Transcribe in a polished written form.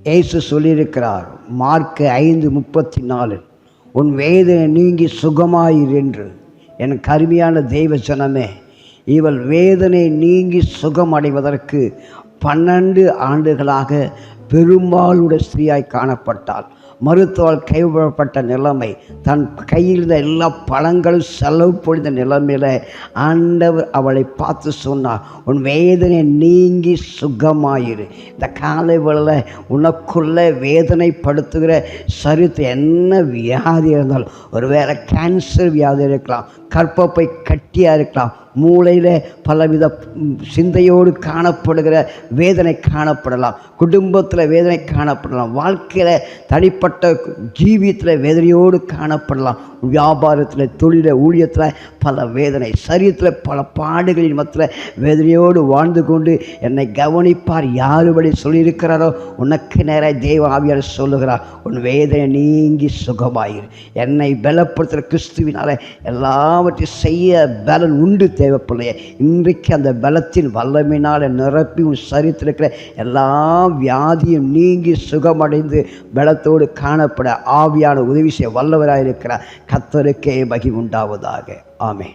இயேசு சொல்லியிருக்கிறார் மார்க் 5:34, உன் வேதனை நீங்கி சுகமாயிரு என்று. எனக்கு அருமையான தெய்வ ஜனமே, இவள் வேதனை நீங்கி சுகமடைவதற்கு 12 ஆண்டுகளாக பெரும்பாலுடைய ஸ்திரீயாய் காணப்பட்டாள். மருத்துவால் கைவிடப்பட்ட நிலைமை, தன் கையில் இருந்த எல்லா பழங்களும் செலவு பொழிந்த நிலைமையில் ஆண்டவர் அவளை பார்த்து சொன்னார், உன் வேதனை நீங்கி சுகமாயிரு. இந்த காலை வேளையில் உனக்குள்ள வேதனைப்படுத்துகிற சரீரத்தை என்ன வியாதி இருந்தாலும், ஒருவேளை கேன்சர் வியாதி இருக்கலாம், கர்ப்பப்பை கட்டியாக இருக்கலாம், மூளையில் பலவித சிந்தையோடு காணப்படுகிற வேதனை காணப்படலாம், குடும்பத்தில் வேதனை காணப்படலாம், வாழ்க்கையில் தனிப்பட்ட ஜீவியத்தில் வேதனையோடு காணப்படலாம், வியாபாரத்தில் தொழிலில் ஊழியத்தில் பல வேதனை, சரீரத்தில் பல பாடுகளின் மத்தியில் வேதனையோடு வாழ்ந்து கொண்டு என்னை கவனிப்பார் யாருபடி சொல்லியிருக்கிறாரோ உனக்கு நேராக தெய்வ ஆவியார் சொல்லுகிறார், உன் வேதனை நீங்கி சுகமாயிரு. என்னை பலப்படுத்துகிற கிறிஸ்துவினால் எல்லாவற்றையும் செய்ய பலன் உண்டு தேவைப்பிள்ளைய. இன்றைக்கு அந்த பலத்தின் வல்லமையினால் நிரப்பி உன் சரீரத்தில் இருக்கிற எல்லா வியாதியும் நீங்கி சுகமடைந்து பலத்தோடு காணப்பட ஆவியான உதவி செய்ய வல்லவராயிருக்கிறார். கர்த்தருக்கே மகிமை உண்டாவதாக. ஆமென்.